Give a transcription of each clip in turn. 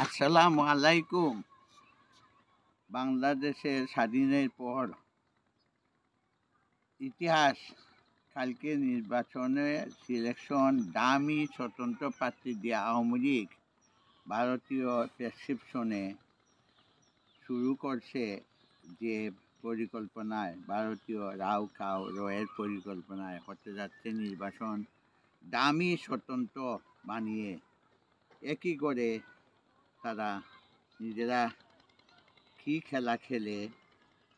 আসসালামু আলাইকুম। বাংলাদেশের স্বাধীনের পর ইতিহাস কালকে নির্বাচনে সিলেকশন দামি স্বতন্ত্র প্রার্থী দিয়ে আওয়ামী লীগ ভারতীয় প্রেসক্রিপশনে শুরু করছে যে পরিকল্পনায় ভারতীয় রাও কাও রয়ের পরিকল্পনায় হতে যাচ্ছে নির্বাচন দামি স্বতন্ত্র বানিয়ে একই করে তারা নিজেরা কী খেলা খেলে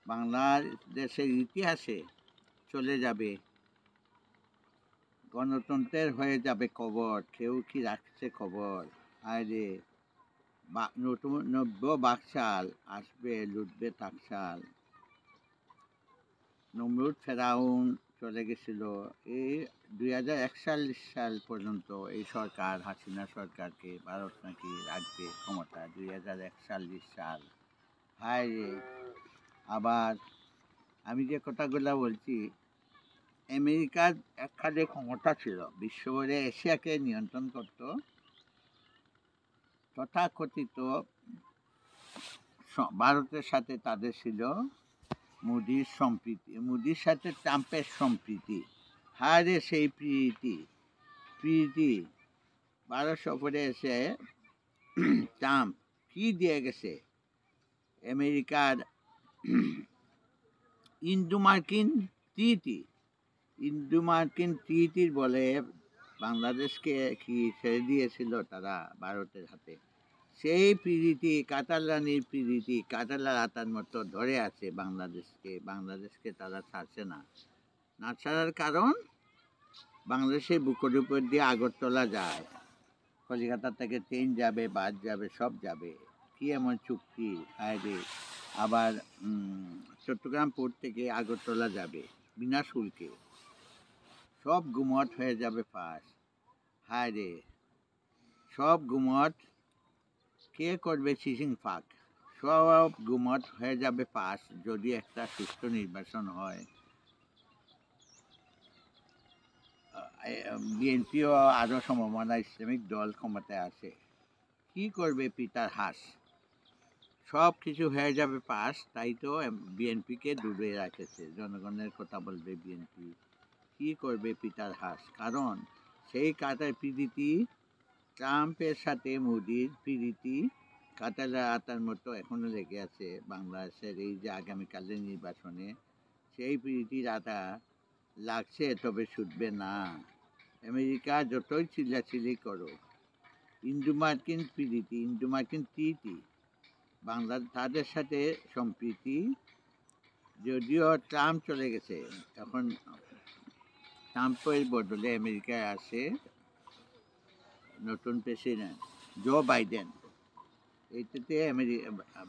বাংলাদেশের ইতিহাসে চলে যাবে, গণতন্ত্রের হয়ে যাবে কবর। কেউ কি রাখছে খবর? আরে নতুন নব্য বাকশাল আসবে, লুটবে টাকশাল। নমরুদ ফেরাউন চলে গেছিল। এই 2041 সাল পর্যন্ত এই সরকার, হাসিনা সরকারকে ভারত নাকি রাখবে ক্ষমতা। 2041 সাল। হায় রে! আবার আমি যে কথাগুলো বলছি, আমেরিকার একখানে ক্ষমতা ছিল, বিশ্বভরে এশিয়াকে নিয়ন্ত্রণ করত। তথাকথিত ভারতের সাথে তাদের ছিল মোদির সম্প্রীতি, মোদির সাথে ট্রাম্পের সম্প্রীতি। হারে সেই প্রীতি ভারত সফরে এসে ট্রাম্প কি দিয়ে গেছে? আমেরিকার ইন্দো মার্কিন ট্রিটির বলে বাংলাদেশকে কি ছেড়ে দিয়েছিল তারা ভারতের হাতে। সেই প্রীতি, কাঁঠাল রানীর প্রীতি কাঁঠালের আটার মতো ধরে আছে বাংলাদেশকে তারা ছাড়ছে না। না ছাড়ার কারণ, বাংলাদেশের বুকের উপর দিয়ে আগরতলা যায়, কলকাতা থেকে ট্রেন যাবে, বাস যাবে, সব যাবে। কি এমন চুক্তি! হায়রে! আবার চট্টগ্রাম পোর্ট থেকে আগরতলা যাবে বিনা শুল্কে, সব গুমট হয়ে যাবে পাস। হায়রে! সব গুমট কে করবে সিসিং ফাঁক? সব গুমট হয়ে যাবে পাস যদি একটা সুষ্ঠু নির্বাচন হয়। বিএনপিও আরও সম্ভাবনা ইসলামিক দল ক্ষমতায় আসে। কি করবে পিতার হাঁস? সব কিছু হয়ে যাবে পাস, তাই তো বিএনপিকে ডুবে রাখেছে। জনগণের কথা বলবে বিএনপি। কি করবে পিতার হাঁস? কারণ সেই কাটার প্রীতি, ট্রাম্পের সাথে মোদির প্রীতি কাঁঠালের আটার মতো এখনো লেগে আছে বাংলাদেশের এই যে আগামীকালের নির্বাচনে। সেই প্রীতির আটা লাগছে, তবে ছুটবে না। আমেরিকা যতই চিল্লাচিল্লি করো, ইন্দো মার্কিন ট্রিটি বাংলা তাদের সাথে সম্প্রীতি। যদিও ট্রাম্প চলে গেছে, এখন ট্রাম্পের বদলে আমেরিকায় আসে নতুন প্রেসিডেন্ট জো বাইডেন। এইটাতে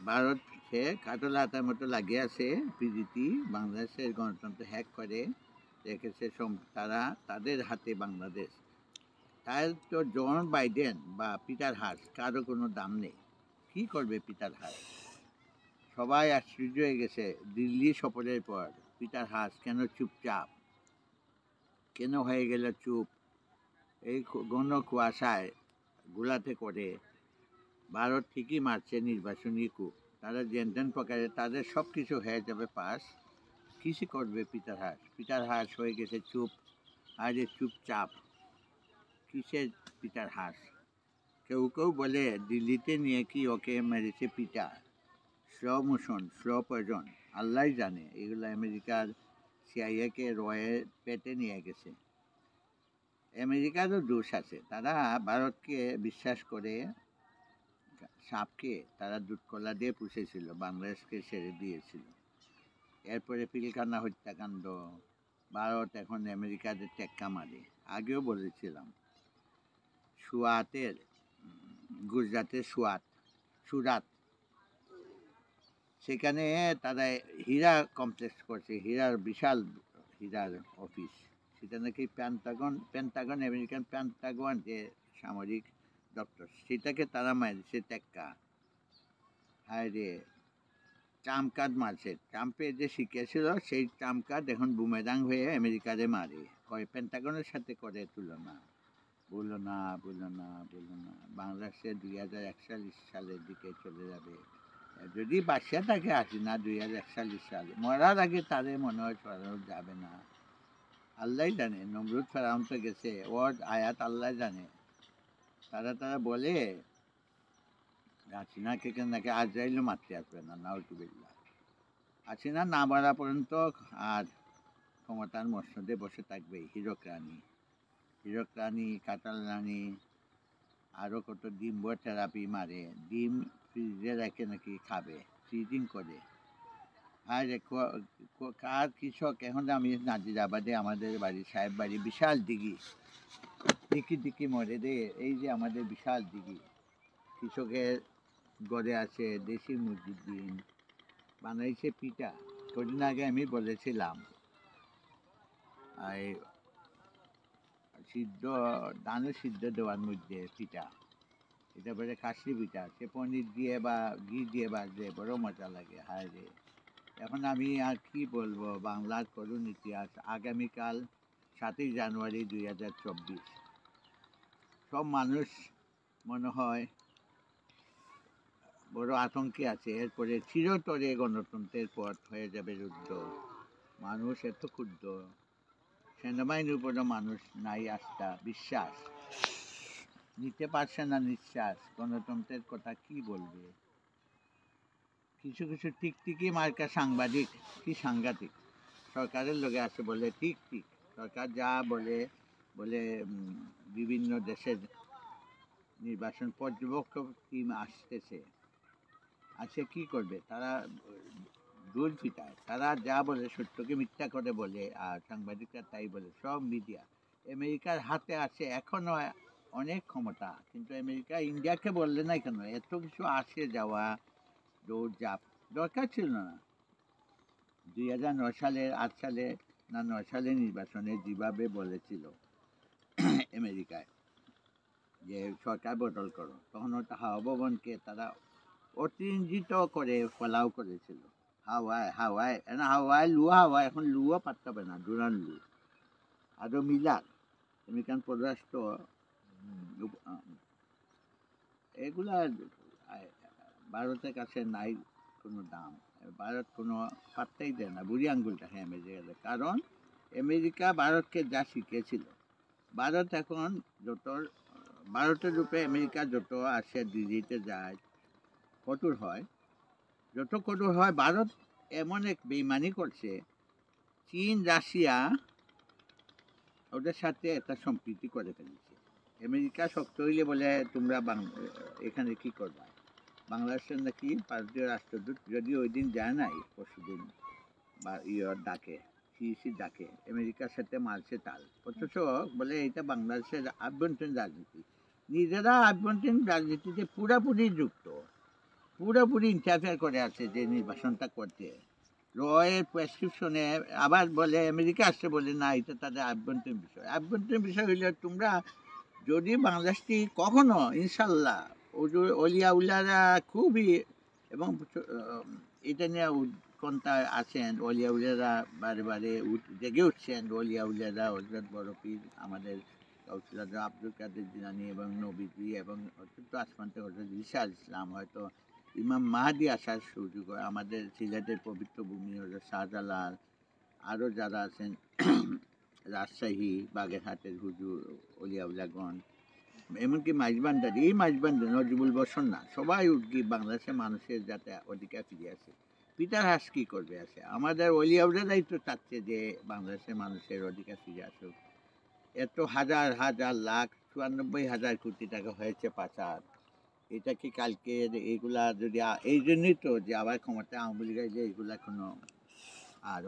ভারত সে কাতলা আটার মতো লাগিয়ে আছে প্রীতি। বাংলাদেশের গণতন্ত্র হ্যাক করে রেখেছে তারা তাদের হাতে বাংলাদেশ। তাই তো জন বাইডেন বা পিটার হাস কারো কোনো দাম নেই। কি করবে পিটার হাস? সবাই আশ্চর্য হয়ে গেছে দিল্লি সফরের পর। পিটার হাস কেন চুপচাপ, কেন হয়ে গেল চুপ? এই ঘন কুয়াশায় গোলাতে করে ভারত ঠিকই মারছে নির্বাচনী কূপ। তারা যেন প্রকারে তাদের সব কিছু হয়ে যাবে পাস। কিছু করবে পিটার হাস হয়ে গেছে চুপ। আরে চুপচাপ কিসের পিটার হাস? কেউ বলে দিল্লিতে নিয়ে কি ওকে মেরেছে পিটা। স্লো মোশন, স্লো পয়জন, আল্লাহ জানে। এগুলো আমেরিকার সিআইএকে রয়ে পেটে নিয়ে গেছে। আমেরিকারও দোষ আছে, তারা ভারতকে বিশ্বাস করে সাপকে তারা দুধকলা দিয়ে পুষেছিল, বাংলাদেশকে ছেড়ে দিয়েছিল। এরপরে পিলখানা হত্যাকাণ্ড, ভারত এখন আমেরিকাদের টেক্কা মারে। আগেও বলেছিলাম গুজরাটের সুরাত, সেখানে তারা হীরা কমপ্লেক্স করছে, বিশাল হীরার অফিস। সেটা নাকি পেন্টাগন আমেরিকান পেন্টাগন যে সামরিক দপ্তর, সেটাকে তারা মারছে টেক্কা। হায় রে! ট্রাম্প কার্ড মারছে। ট্রাম্পে যে শিখেছিল সেই ট্রাম্প কার্ড এখন বুমেরাং হয়ে আমেরিকারে মারে। পেন্টাগনের সাথে করে তুলনা। বলো না। বাংলাদেশে 2041 সালের দিকে চলে যাবে। যদি বাদশা থাকে হাসিনা 2041 সালে মরার আগে তাদের মনে হয় সরানো যাবে না। আল্লাহ জানে, নমরুদ ফেরাউন তো গেছে, ওর আয়াত আল্লাহ জানে। তারা বলে হাসিনাকে নাকি আজরাইলও মারতে আসবে না, নাউজুবিল্লাহ। হাসিনা না মারা পর্যন্ত আর ক্ষমতার মসনদে বসে থাকবে হীরক রানী, কাঁঠাল রানী, আরও কত ডিম থেরাপি মারে, ডিম ফ্রিজে রেখে নাকি খাবে, ফ্রিজিং করে। আর কার কৃষক, এখন আমি নাজিরাবাদে আমাদের বাড়ি, সাহেব বাড়ি, বিশাল দিঘি দিকি মরে দে, এই যে আমাদের বিশাল দিঘি, কৃষকের গড়ে আছে দেশি মুরগির ডিম, বানাইছে পিঠা। কদিন আগে আমি বলেছিলাম ধানে সিদ্ধ দেওয়ার মধ্যে পিঠা, এটা বলে কাশি পিঠা, সে পনির দিয়ে বা ঘি দিয়ে বাজলে বড় মজা লাগে। হায় রে, এখন আমি আর কি বলবো বাংলার করুণ ইতিহাস। আগামীকাল 7ই জানুয়ারি 2024, সব মানুষ মনে হয় বড় আতঙ্কে আছে। এরপরে চিরতরে গণতন্ত্রের পথ হয়ে যাবে রুদ্ধ। মানুষ এত ক্ষুদ্র, সেনাবাহিনীর উপরও মানুষ নাই আস্থা, বিশ্বাস, নিতে পারছে না নিঃশ্বাস। গণতন্ত্রের কথা কি বলবে? কিছু টিকটিকি মার্কা সাংবাদিক কি সাংঘাতিক, সরকারের লোকে আসে বলে ঠিক সরকার যা বলে বিভিন্ন দেশের নির্বাচন পর্যবেক্ষক টিম আসতেছে, কি করবে তারা? দূর ফিটায়, তারা যা বলে সত্যকে মিথ্যা করে বলে, আর সাংবাদিকরা তাই বলে। সব মিডিয়া আমেরিকার হাতে আছে এখনো অনেক ক্ষমতা, কিন্তু আমেরিকা ইন্ডিয়াকে বললে না কেন? এত কিছু আসে যাওয়া, দৌড়ঝাঁপ দরকার ছিল না। 2009 সালে 8 সালে না 9 সালে নির্বাচনে যেভাবে বলেছিল আমেরিকায় যে সরকার বদল করো, তখন ওটা হাওয়া ভবনকে তারা অতিরঞ্জিত করে ফলাও করেছিল। হাওয়ায় লুয়া হাওয়া, এখন লুয়া পাত্তা পাবে না, ডোনাল্ড লু। আরও মিলার আমেরিকান পররাষ্ট্র, এগুলা ভারতের কাছে নাই কোনো দাম। ভারত কোনো পাত্তাই দেয় না, বুড়ি আঙ্গুলটা হ্যাঁ আমেরিকা। কারণ আমেরিকা ভারতকে যা শিখেছিল, ভারত এখন ভারতের রূপে আমেরিকা যত আসে দিল্লিতে যায়, যত কঠোর হয়। ভারত এমন এক বেইমানি করছে, চীন রাশিয়া ওদের সাথে একটা সম্প্রীতি করে ফেলেছে। আমেরিকা শক্ত হইলে বলে তোমরা এখানে কি করবা? বাংলাদেশের নাকি ভারতীয় রাষ্ট্রদূত যদি ওই দিন যায় নাই, পরশুদিন বা ডাকে, সিইসির ডাকে, আমেরিকার সাথে মারছে তাল। অথচ বলে এটা বাংলাদেশের আভ্যন্তরীণ রাজনীতি। নিজেরা আভ্যন্তরীণ রাজনীতিতে পুরাপুরি যুক্ত, পুরোপুরি ইন্টারফেয়ার করে আছে যে নির্বাচনটা করতে। রয়ের প্রেসক্রিপশনে আবার বলে আমেরিকা আসছে, বলে না এটা তাদের আভ্যন্তরীণ বিষয় হইলে তোমরা যদি বাংলাদেশটি কখনো ইনশাল্লাহ অলিয়া উল্লারা খুবই, এবং এটা নিয়ে উৎকণ্ঠায় আছেন অলিয়া উল্লারা, বারে জেগে উঠছেন অলিয়া উল্লারা, হযরত বড় পীর আমাদের কাউসুল আব্দুল কাদের জিলানী এবং নবীজি, এবং অত্যন্ত আসমান থেকে হযরত ঈসা আলাইহিস সালাম, হয়তো ইমাম মাহদী আসার সুযোগ হয়। আমাদের সিলেটের পবিত্র ভূমি হযরত শাহজালাল, আরও যারা আছেন রাজশাহী বাগেরহাটের হুজুর অলিয়াউল্লাগণ, এমনকি মাইজবান্ডার, এই মাইজবান্ডার নজিবুল বসন্না, সবাই উঠকি বাংলাদেশের মানুষের যাতে অধিকার ফিরে আসে। পিতার হাস কী করবে আসে? আমাদের অলিয়াউল্লারাই তো চাচ্ছে যে বাংলাদেশের মানুষের অধিকার ফিরে আসুক। এত হাজার লাখ 94,000 কোটি টাকা হয়েছে পাচার। এটা কি কালকে এইগুলা যদি, এই জন্যই তো যে আবার ক্ষমতা আওয়ামী লীগের যে এইগুলা কোনো আর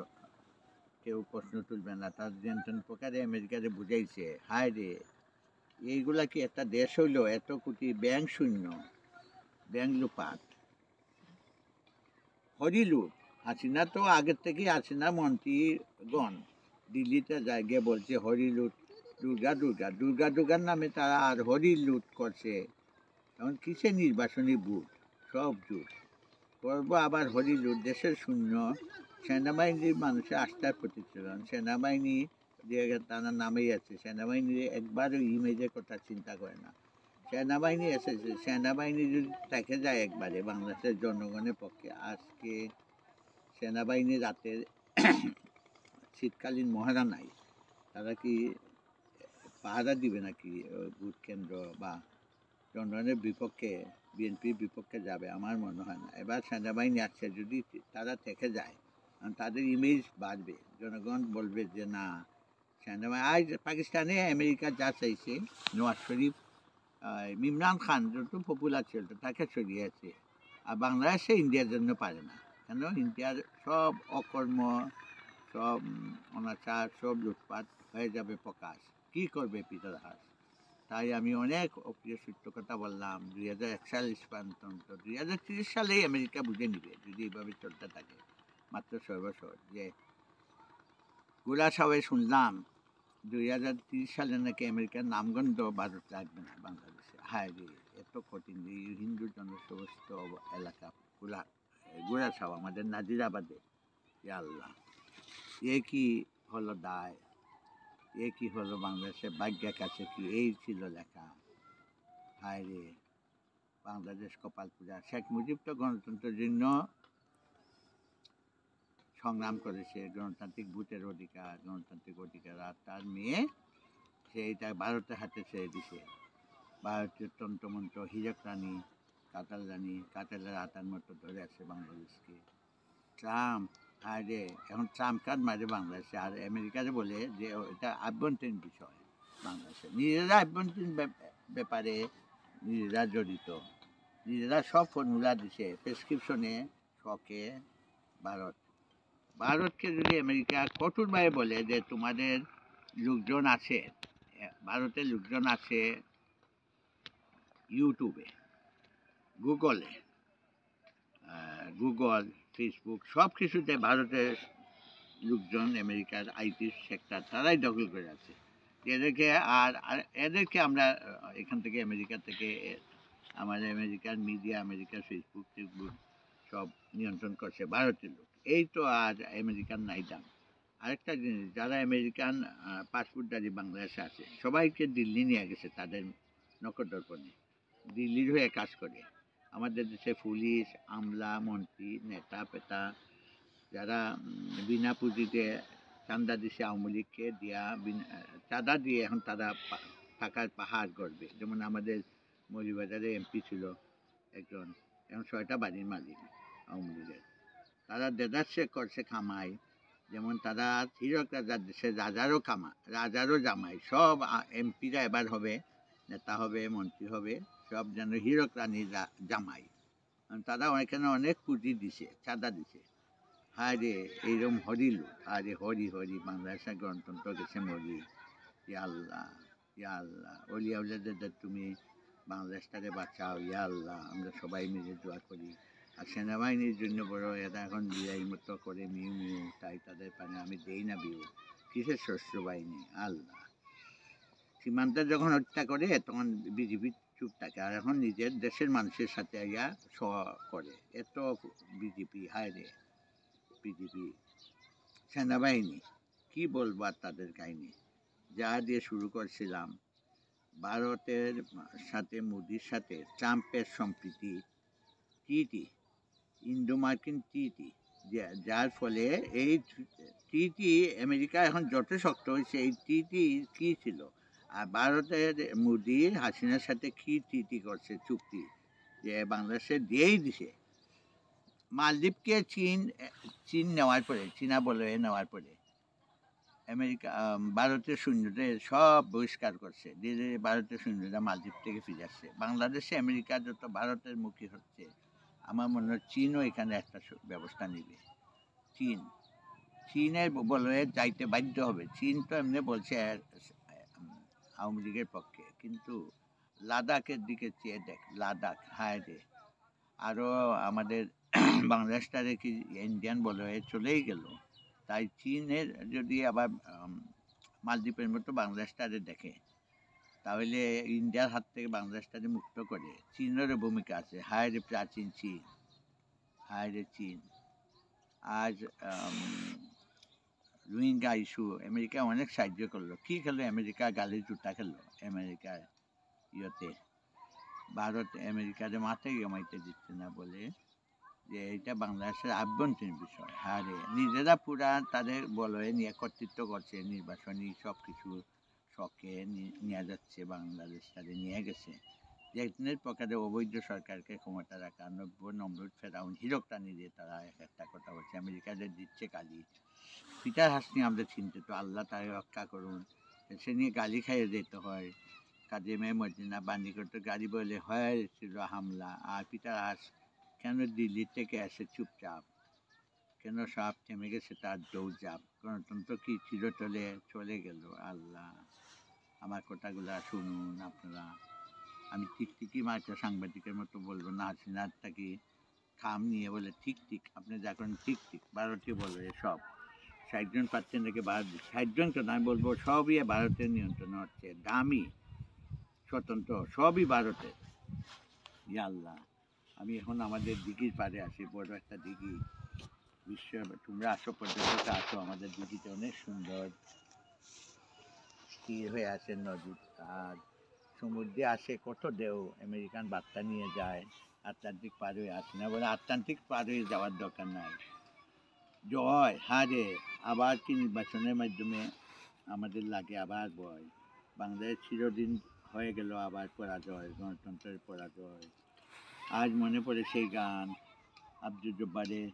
কেউ প্রশ্ন তুলবে না। তার যেন প্রকারে আমেরিকারে বুঝাইছে, হায় রে এইগুলা কি একটা দেশ হইল? এত কোটি ব্যাংক শূন্য, ব্যাংক লুপাট, হরিলুট। হাসিনা তো আগের থেকেই, হাসিনা মন্ত্রীগণ দিল্লিতে যায় গিয়ে বলছে হরিলুট, দুর্গার নামে তারা আর হরিলুট করছে। এখন কিসে নির্বাচনী বুট, সব জুট করবো আবার হরিলুট। দেশের শূন্য, সেনাবাহিনীর মানুষের আস্থার প্রতিচ্ছলন। সেনাবাহিনী যে তারা নামেই আছে, সেনাবাহিনীর একবারও ইমেজের কথা চিন্তা করে না। সেনাবাহিনী এসেছে, সেনাবাহিনী যদি থেকে যায় একবারে বাংলাদেশের জনগণের পক্ষে, আজকে সেনাবাহিনী রাতের শীতকালীন মহড়া নাই, তারা কি পাহারা দিবে নাকি ভোট কেন্দ্র বা জনগণের বিপক্ষে, বিএনপির বিপক্ষে যাবে? আমার মনে হয় না। এবার সেনাবাহিনী আসছে, যদি তারা থেকে যায় তাদের ইমেজ বাড়বে, জনগণ বলবে যে না সেনাবাহিনী। আজ পাকিস্তানে আমেরিকা যা চাইছে, নওয়াজ শরীফ ইমরান খান যত পপুলার ছিল তাকে সরিয়েছে, আর বাংলাদেশে ইন্ডিয়ার জন্য পারে না। কেন? ইন্ডিয়ার সব অকর্ম, সব অনাচার, সব লুটপাট হয়ে যাবে প্রকাশ। কি করবে পিতার হাস? তাই আমি অনেক অপ্রিয় সত্য কথা বললাম। 2041 পর্যন্ত, 2030 সালেই আমেরিকা বুঝে নিবে যদি এইভাবে চলতে থাকে। মাত্র 6 বছর। যে গোলা সাহেব শুনলাম 2030 সালে নাকি আমেরিকার নামগন্ধ ভারত লাগবে না বাংলাদেশে। হায় রে, এত কঠিন। এই হিন্দু জনসমস্ত এলাকা গোলা সাহেব আমাদের নাজিরাবাদে, আল্লাহ, এ কি হলো দায়, এ কি হলো বাংলাদেশের ভাগ্যের কাছে কি এই ছিল লেখা? হায় রে, বাংলাদেশ কপাল পূজা। শেখ মুজিব তো গণতন্ত্রের জন্য সংগ্রাম করেছে, গণতান্ত্রিক ভোটের অধিকার, গণতান্ত্রিক অধিকার, আর তার মেয়ে সেইটা ভারতের হাতে ছেড়ে দিছে। ভারতীয় তন্ত্রমন্ত্র, হীরক রানী, কাতাল রানী, কাতালের আটার মতো ধরে আছে বাংলাদেশকে। ট্রাম্প, আরে এখন ট্রাম্প কার্ড মারে বাংলাদেশে, আর আমেরিকারে বলে যে এটা আভ্যন্তরীণ বিষয় বাংলাদেশে। নিজেরা আভ্যন্তরীণ ব্যাপারে নিজেরা জড়িত, নিজেরা সব ফর্মুলা দিছে প্রেসক্রিপশনে, শখে। ভারতকে যদি আমেরিকা কঠোরভাবে বলে যে তোমাদের লোকজন আছে, ভারতের লোকজন আছে ইউটিউবে, গুগল, ফেসবুক, সব কিছুতে ভারতের লোকজন, আমেরিকার আইটি সেক্টর তারাই দখল করে আছে। এদেরকে আর এদেরকে আমরা এখান থেকে, আমেরিকা থেকে, আমাদের আমেরিকার মিডিয়া, আমেরিকার ফেসবুক সব নিয়ন্ত্রণ করছে ভারতের লোক। এই তো আর আমেরিকান নাই দাম। আরেকটা জিনিস, যারা আমেরিকান পাসপোর্টধারী বাংলাদেশে আছে সবাইকে দিল্লি নিয়ে গেছে তাদের নখদর্পণে, দিল্লির হয়ে কাজ করে। আমাদের দেশে পুলিশ, আমলা, মন্ত্রী, নেতা পেতা যারা বিনা পুঁজিতে চাঁদা দিছে আওয়ামী লীগকে দিয়া, চাঁদা দিয়ে এখন তারা টাকার পাহাড় গড়বে। যেমন আমাদের মৌলভীবাজারে এমপি ছিল একজন, এখন 6টা বাড়ির মালিক আওয়ামী লীগের। তারা দেদারসে করছে কামাই, যেমন তারা হীরক রাজার দেশে রাজারও জামাই। সব এমপিরা এবার হবে, নেতা হবে, মন্ত্রী হবে, সব যেন হীরক রানীর জামাই। তারা এখানে অনেক পুঁজি দিছে, চাঁদা দিছে। হায় রে, এইরকম হরিল, আরে হরি হরি, বাংলাদেশের গণতন্ত্র গেছে মরি। ইয়া আল্লাহ, ইয়া আল্লাহ, অলিয়া উলিয়াদের তুমি বাংলাদেশটাকে বাঁচাও, ইয়া আল্লাহ। আমরা সবাই মিলে দোয়া করি। আর সেনাবাহিনীর জন্য বড় এরা এখন বিদায় মতো করে মিউ মিউ, তাই তাদের পানে আমি দেই না বিউ। কিসের শস্য বাহিনী? আল্লাহ, সীমান্তে যখন হত্যা করে তখন বিজেপি চুপ থাকে, আর এখন নিজের দেশের মানুষের সাথে ইয়া করে। এত বিজেপি, হায় রে বিজেপি, সেনাবাহিনী, কি বলবো আর তাদের কাহিনী। যা দিয়ে শুরু করছিলাম, ভারতের সাথে, মোদির সাথে ট্রাম্পের সম্প্রীতি, ট্রিটি, ইন্দো মার্কিন ট্রিটি, যার ফলে এই ট্রিটি আমেরিকা এখন যত শক্ত হয়েছে। এই ট্রিটি কী ছিল? আর ভারতের মোদি হাসিনার সাথে কী ট্রিটি করছে, চুক্তি, যে বাংলাদেশে দিয়েই দিছে। মালদ্বীপকে চীন নেওয়ার পরে, চীনা বলে নেওয়ার পরে আমেরিকা ভারতের সৈন্যদের সব বহিষ্কার করছে। ধীরে ধীরে ভারতের সৈন্যরা মালদ্বীপ থেকে ফিরে আসছে। বাংলাদেশে আমেরিকা যত ভারতের মুখী হচ্ছে, আমার মনে হয় চীনও এখানে একটা ব্যবস্থা নেবে। চীনের বলে যাইতে বাধ্য হবে। চীন তো এমনি বলছে আওয়ামী লীগের পক্ষে, কিন্তু লাদাখের দিকে চেয়ে দেখ, লাদাখ, হায় রে, আরও আমাদের বাংলাদেশটারে কি ইন্ডিয়ান বলে চলেই গেল। তাই চীনের যদি আবার মালদ্বীপের মতো বাংলাদেশটারে দেখে, তাহলে ইন্ডিয়ার হাত থেকে বাংলাদেশটারে মুক্ত করে চীনেরও ভূমিকা আছে। হায় রে প্রাচীন চীন, হায় রে চীন। আজ রোহিঙ্গা ইস্যু আমেরিকা অনেক সাহায্য করলো। কী খেলো আমেরিকা? গালি জুতা খেলো আমেরিকার ইয়েতে, ভারত আমেরিকাতে মাথায় জমাইতে দিচ্ছে না বলে যে এটা বাংলাদেশের আভ্যন্তরীণ বিষয়। হ্যাঁ রে, নিজেরা পুরা তাদের বলয়ে নিয়ে কর্তৃত্ব করছে, নির্বাচনী সব কিছু শখে নিয়ে যাচ্ছে, বাংলাদেশ তাদের নিয়ে গেছে। যেদিনের প্রকারে অবৈধ সরকারকে ক্ষমতা রাখা নব্য নমরুদ ফেরাউন হিরকটা নিয়ে তারা একটা কথা বলছে, আমেরিকাদের দিচ্ছে গালি। পিটার হাসনি আমাদের চিনতে তো আল্লাহ তাকে রক্ষা করুন, সে নিয়ে গালি খাইয়ে যেতে হয়। কাদিমে মদিনা বান্দিগত গাড়ি বলে হয়েছিল হামলা, আর পিটার হাস কেন দিল্লি থেকে এসে চুপচাপ, কেন সব থেমে গেছে তার দৌড়ঝাঁপ, গণতন্ত্র কি চিরতলে চলে গেল? আল্লাহ, আমার কথাগুলো শুনুন আপনারা। আমি টিকটিকি মার্কা সাংবাদিকের মতো বলবো না, হাসিনারটা কি খাম নিয়ে বলে ঠিক ঠিক, আপনি যা করেন ঠিক ঠিক, ভারতীয় বলো এসব 60 জন পাচ্ছেন নাকি ভারত, 60 জন তো আমি বলবো সবই ভারতের নিয়ন্ত্রণে হচ্ছে, দামি স্বতন্ত্র সবই ভারতের। ইয়া আল্লাহ, আমি এখন আমাদের দিঘির পাড়ে আসি, বড় একটা দিঘি, বিশ্ব তোমরা আসো, পর্যটক আসো, আমাদের দিঘিতে অনেক সুন্দর স্থির হয়ে আছে নদী, আর সমুদ্রে আসে কত ঢেউ, আমেরিকান বার্তা নিয়ে যায়, আটলান্টিক পার হয়ে আসে না বলে আটলান্টিক পার হয়ে যাওয়ার দরকার নাই। জয় হারে, আবার কি নির্বাচনের মাধ্যমে আমাদের লাগে আবার ভয়, বাংলাদেশ চিরদিন হয়ে গেল আবার পরাজয়, গণতন্ত্রের পরাজয়। আজ মনে পড়ে সেই গান আব্দুল জব্বারের,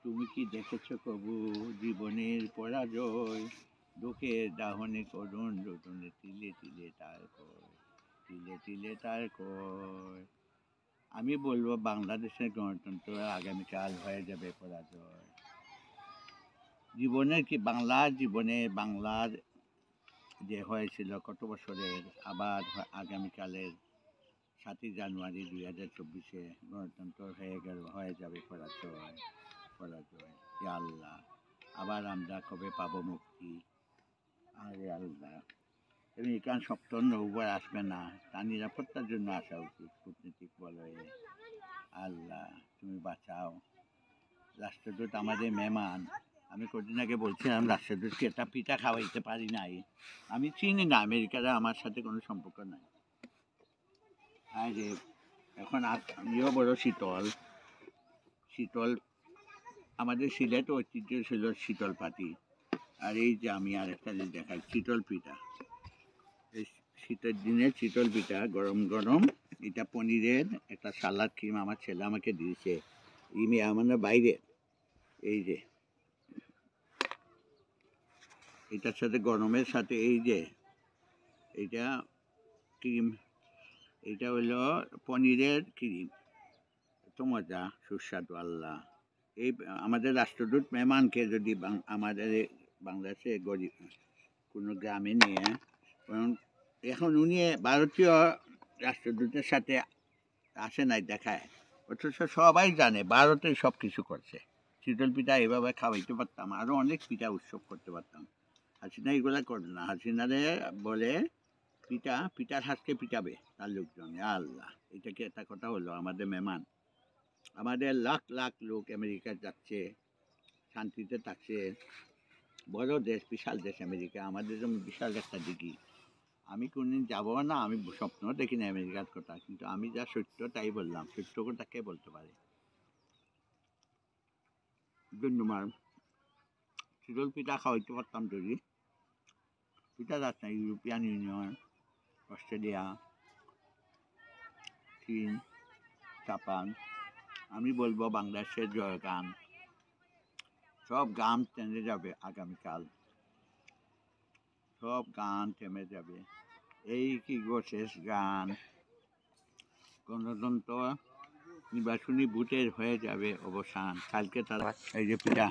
তুমি কি দেখেছ কবু জীবনের পরাজয়, দুঃখের দাহনে করুণ রোদনে তিলে তিলে তার কয়, তিলে তিলে তার কয়। আমি বলবো বাংলাদেশের গণতন্ত্র আগামীকাল হয়ে যাবে পরাজয়। জীবনের কি বাংলার জীবনে, বাংলার যে হয়েছিল কত বছরের, আবার আগামীকালের 7ই জানুয়ারি 2024 গণতন্ত্র হয়ে যাবে পরাজয়, পরাজয়। ইয়া আল্লাহ, আবার আমরা কবে পাবো মুক্তি? আরে আল্লাহ, আমেরিকান সপ্তম নৌবর আসবে না, তার নিরাপত্তার জন্য আসা উচিত কূটনীতিক বলয়ে। আল্লাহ তুমি বাঁচাও। রাষ্ট্রদূত আমাদের মেহমান, আমি কদিন আগে বলছিলাম রাষ্ট্রদূতকে একটা পিঠা খাওয়াইতে পারি নাই, আমি চিনি না আমেরিকারা, আমার সাথে কোনো সম্পর্ক নাই। আরে এখন আমিও বড় শীতল শীতল, আমাদের সিলেট ঐতিহ্য ছিল শীতল পাটি, আর এই যে আমি আর একটা জিনিস দেখাই, শীতল পিঠা, এই শীতের দিনে শীতল পিঠা গরম গরম, এটা পনিরের একটা সালাদ ক্রিম আমার ছেলে আমাকে দিয়েছে, ইমে আমার বাইরে, এই যে এটার সাথে গরমের সাথে এই যে এইটা ক্রিম, এটা হলো পনিরের ক্রিম, এত মজা সুস্বাদু। আল্লাহ, এই আমাদের রাষ্ট্রদূত মেহমানকে যদি আমাদের বাংলাদেশে গরিব কোনো গ্রামে নিয়ে, কারণ এখন উনি ভারতীয় রাষ্ট্রদূতের সাথে আসে নাই দেখায়, অথচ সবাই জানে ভারতে সব কিছু করছে। শীতল পিঠা এভাবে খাওয়াইতে পারতাম, আরও অনেক পিঠা উৎসব করতে পারতাম। হাসিনা এগুলো করে না, হাসিনারে বলে পিঠার হাতকে পিটাবে তার লোকজন। আল্লাহ, এটা কি একটা কথা হলো? আমাদের মেহমান, আমাদের লাখ লাখ লোক আমেরিকা যাচ্ছে, শান্তিতে থাকছে, বড় দেশ, বিশাল দেশ আমেরিকা, আমাদের যেমন বিশাল একটা দিঘি, আমি কোনদিন যাবো না, আমি স্বপ্ন দেখি না আমেরিকার কথা, কিন্তু আমি যা সত্য তাই বললাম, সত্য কথা কে বলতে পারে? ধন্যবাদ। শীতল পিঠা খাওয়াইতে পারতাম যদি, পিঠা যাচ্ছে না, ইউরোপিয়ান ইউনিয়ন, অস্ট্রেলিয়া, চীন, জাপান, আমি বলবো বাংলাদেশের জয়গান, সব গান থেমে যাবে আগামীকাল, সব গান থেমে যাবে। এই কি গো শেষ গান, গণতন্ত্র নির্বাচনী ভোটের হয়ে যাবে অবসান, কালকে তারা এই যে পিঠা